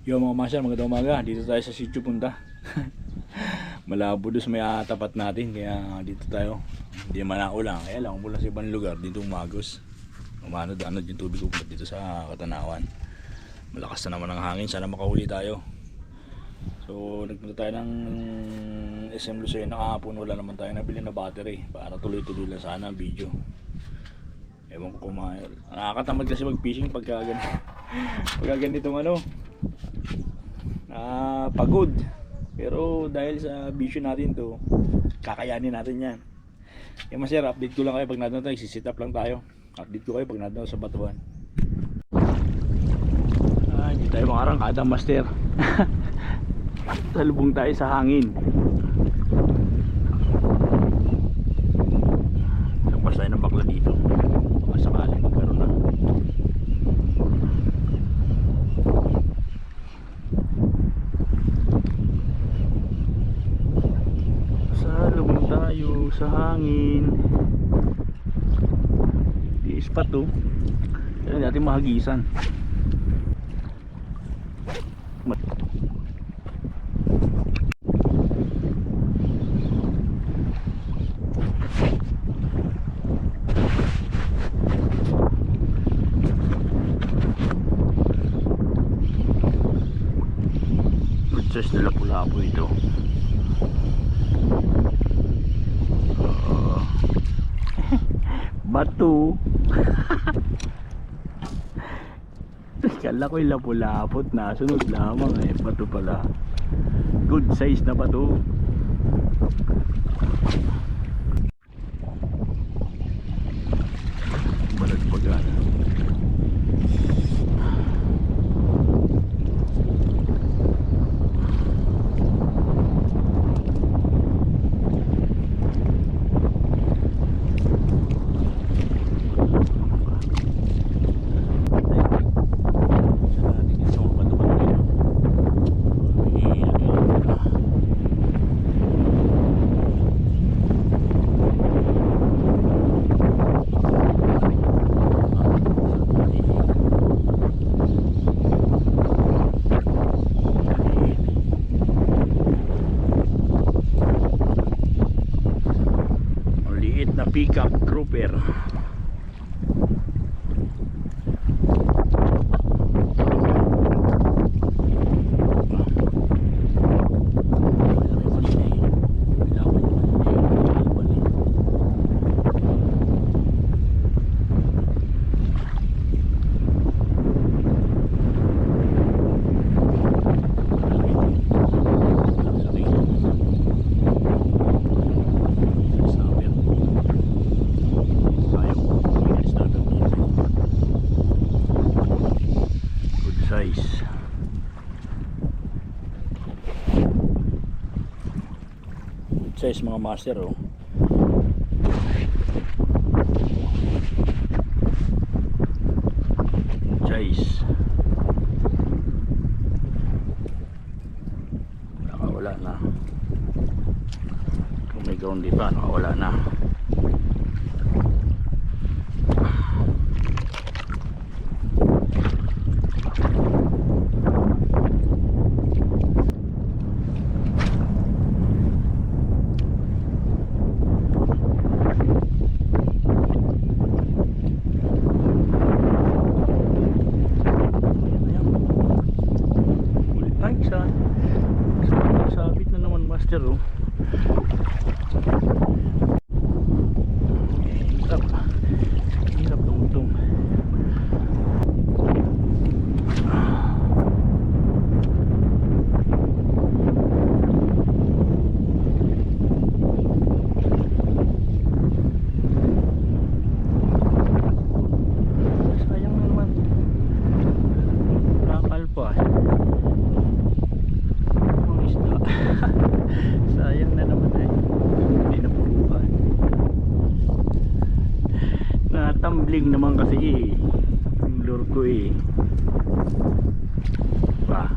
Yo mga masyar, magandang umaga. Dito tayo sa sitio punta. Malabo doon sa may tapat natin, kaya dito tayo. Hindi naman naulan, kaya lang umulan sa ibang lugar. Dito umagos. Umanod yung tubig umunod dito sa Katanawan. Malakas na naman ang hangin, sana makahuli tayo. So nagpunta tayo ng SM Lucena kahapon. Wala naman tayo nabili na battery para tuloy-tuloy lang sana ang video. Ewan ko kumain. Nakakatamad kasi mag-fishing pagka ganitong pagod. Pero dahil sa vision natin to, kakayanin natin yan. Kaya masaya, update ko lang kayo pag nandun tayo, sisit up lang tayo. Update ko kayo pag nandun sa batuan. Hindi tayo makarangkada, master. Salubong tayo sa hangin. Tapos tayo ng bakla dito. Baka sakaling magkaroon na. Salubong tayo sa hangin. Di ispat to. Kaya natin mahagisan. Princess na Lapu-Lapu ito. Bato. Kala ko'y lapu-lapot, nasunod lamang bato pala. Good size na bato. Balagbagan. Na pickup grouper. Size. Size mga master size. Nakawala na. Kung may ground di pa, nakawala na. Sabit na naman master hirap lumutong. Sayang na naman, nakakal pa sayang na naman hindi na purukan. Natambling naman kasi yung lure ko pa.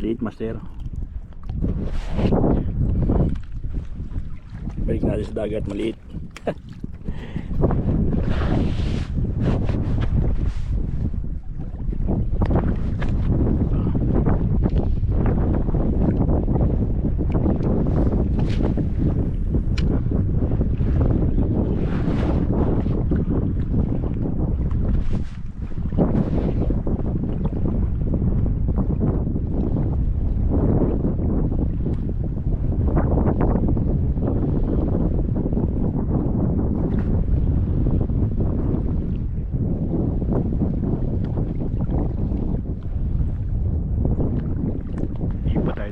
Maliit, master. Balik natin sa dagat, maliit.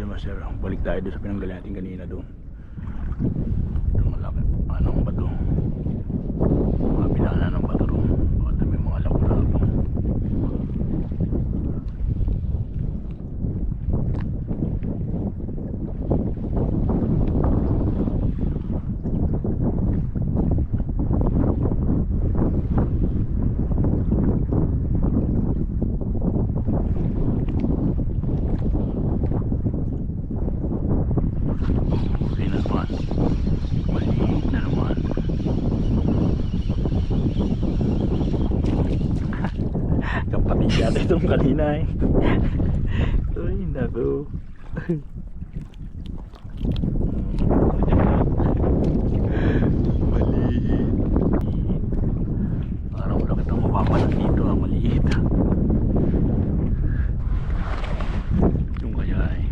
Master, balik tayo doon sa pinanggaling natin kanina doon. Yung malaki, anong bato, mga bilana ng bato doon. Baka may mga labo-labo. Kapatid yata itong kanina eh. Uy, naku. Maliit. Parang wala kitang mapapalan dito, maliit. Yung kaya eh.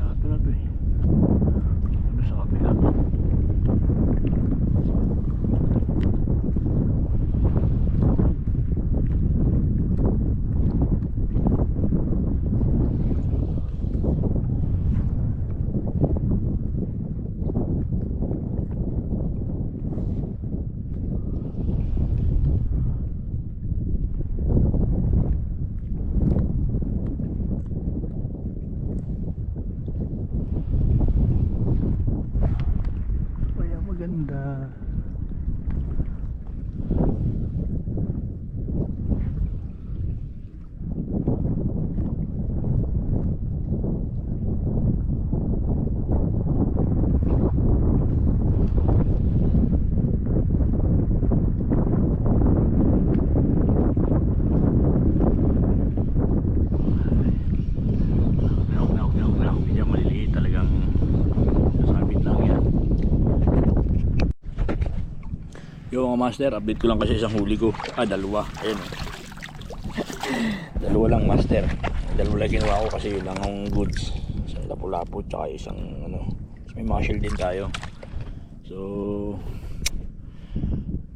Ito na to eh. Ano sa kapila? Maganda. Yan maliliit talagang nasabit lang yan. Yung mga master, update ko lang kasi isang huli ko. Dalawa. Ayan o. Dalawa lang master. Dalawa lang ginawa ko kasi yun lang ang goods. Isang lapu-lapu tsaka isang ano. May mga shell din tayo. So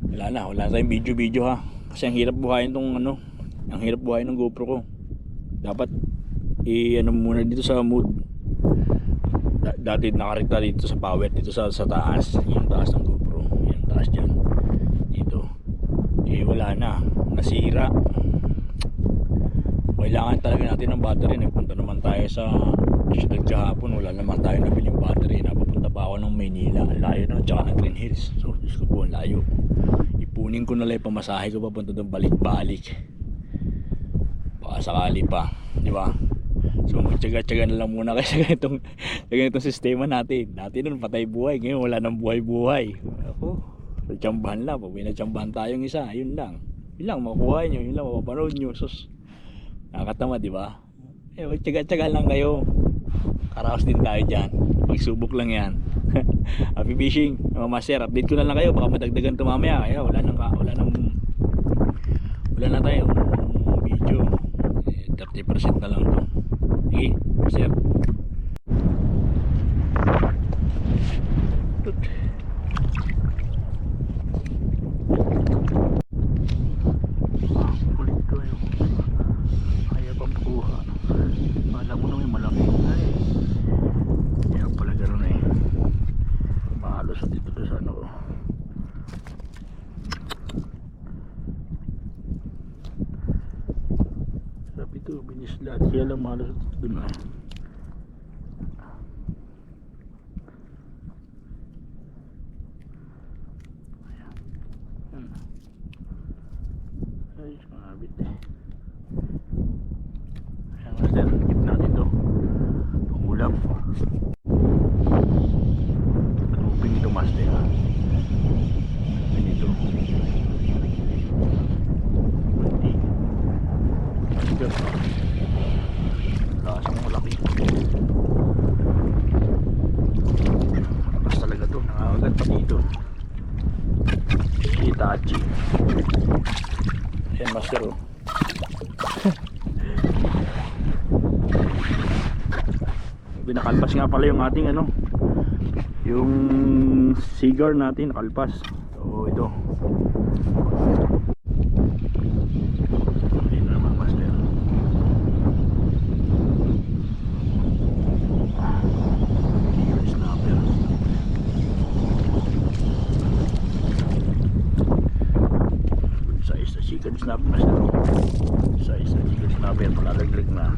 wala na tayong video ha. Kasi ang hirap buhayin tong ano. Ang hirap buhayin ng GoPro ko. Dapat ano muna dito sa mood. Dati nakarekta dito sa power. Dito sa taas. Yung taas ng GoPro. Yung taas dyan. Wala na, nasira. Kailangan talaga natin ng battery. Nagpunta naman tayo sa Ciudad kahapon, wala naman tayo nabiling battery. Napapunta pa ako ng Maynila, ang layo na, tsaka ng Green Hills. So Diyos ko po, ang layo. Ipunin ko na lang yung pamasahe ko papunta doon, balik-balik. Baka sakali pa, di ba? So magtyaga-tyaga na lang muna kasi sa ganitong sistema natin. Dati nun patay buhay, ngayon wala nang buhay-buhay. Ako, tsambahan lang, pag may natsambahan tayong isa, yun lang makukuha nyo, yun lang mapapanood nyo. Sus, nakakatama, di ba? Magtyaga-tyaga lang kayo, karaos din tayo dyan, pagsubok lang yan. Happy fishing mga master, update ko na lang kayo, baka madagdagan ito mamaya. Kaya wala na tayo video, 30% na lang to. Sige master. Ito, binislat. Kaya lang malas ito dun ah. Ay, sumabit eh. Ayan, master, keep natin to. Pangulap. Kanuping ito, master. Ganito. Hindi. Master. Lakas mo malaki. Malakas talaga to. Nangangagat pa dito. Itachi. Ayan, master, oh. Binakalpas nga pala yung ating ano, yung cigar natin, nakalpas. So ito. Ayun na naman, master. Yung snapper. Good size na chicken snapper, master. Size na chicken snapper, palalaglag na.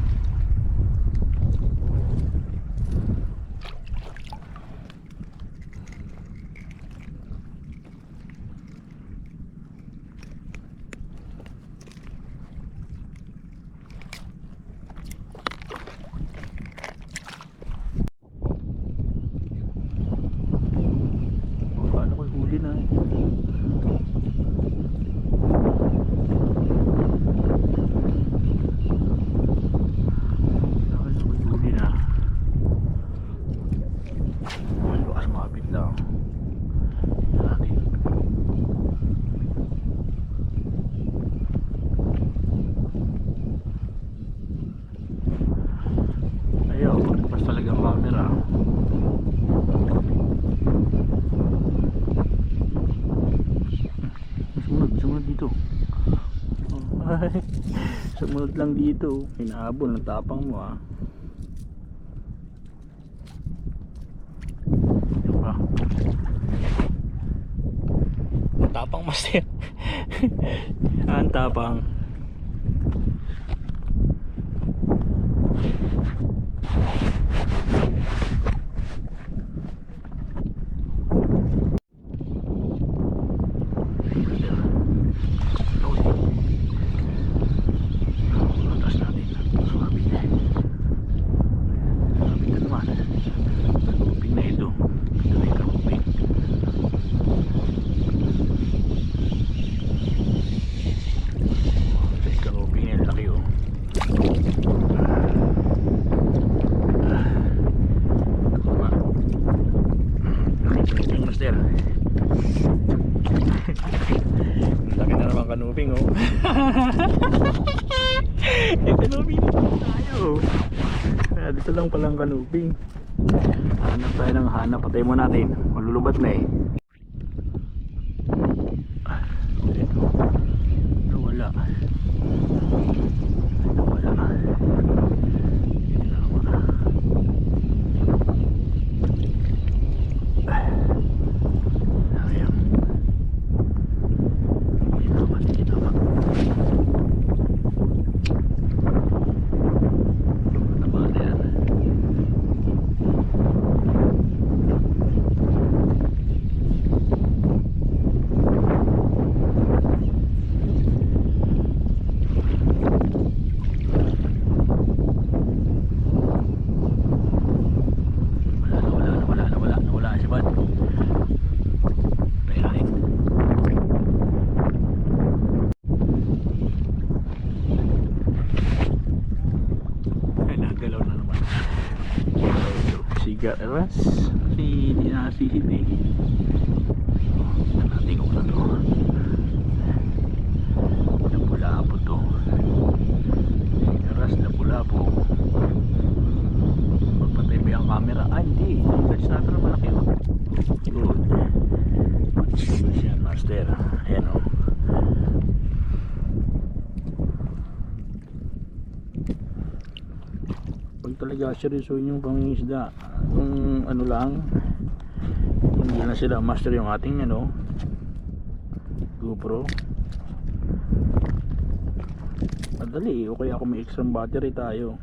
Huli na eh. Huli na. Lukas mabit lang. Natin. Ayaw, pagkapas talagang camera. Sumunod dito. Ay, sumunod lang dito. Hinahabol ng tapang mo ah. Diba? Tapang master. Ang tapang. Laki na naman kanuping oh. Kanuping tayo. Dito lang palang kanuping. Hanap tayo ng hanap. Patay mo natin. Malulubat na eh. Nawala. Sigaras si dinasihin eh. Natin ko na to. Napula po to. Sigaras napula po. Magpatay mo yung camera. Ah hindi. Search natin na malaki oh. Good. Yan master. Ayan o. Pag talaga seryosoin yung pangingisda, kung ano lang, hindi na sila master yung ating ano GoPro, madali o kaya kung may extra battery tayo.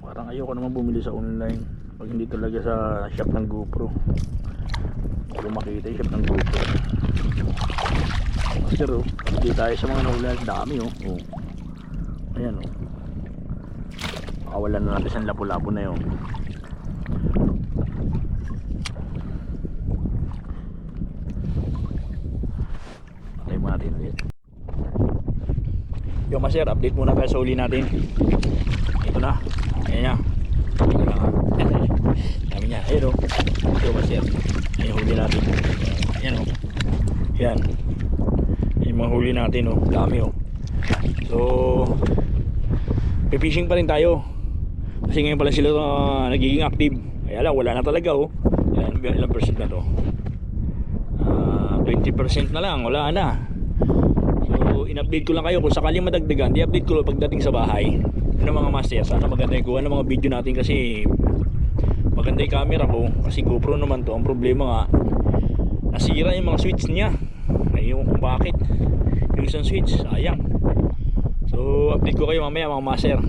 Parang ayoko naman bumili sa online pag hindi talaga sa shop ng GoPro. Kung makita yung shop ng GoPro, master oh. Hindi tayo sa mga nahulan. Dami oh. Oh. Ayan oh. Makawalan na natin sa lapu-lapu na yun. Patay mo natin ulit. Yo master, update muna tayo sa huli natin. Ito na. Ayan niya. Ito na nga. Dami niya. Ayun oh. Yo master. Ayan yung huli natin. Ayan oh. Yan. Yung mga huli natin oh. Dami oh. So fishing pa rin tayo. Kasi ngayon pala sila nagiging active. Kaya lang wala na talaga oh. Yan, ilang percent na to? 20% na lang. Wala na. So in-update ko lang kayo. Kung sakaling madagdagan, i-update ko lang pagdating sa bahay. Ano mga master, sana maganda yung kuha ng mga video natin. Kasi maganda yung camera ko. Kasi GoPro naman to. Ang problema nga, nasira yung mga switch niya. Ayun kung bakit. Yung isang switch, sayang. So update ko kayo mamaya mga master.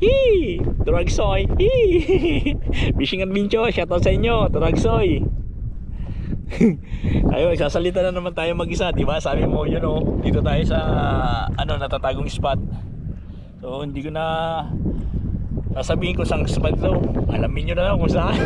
Yee! Dragsoy! Yee! Fishing adventure, shoutout sa inyo, Dragsoy! Ayun, nagsasalita na naman tayo mag-isa, di ba? Sabi mo, yun oh, dito tayo sa natatagong spot. So hindi ko na sasabihin ko saan spot to. Alamin nyo na lang kung saan.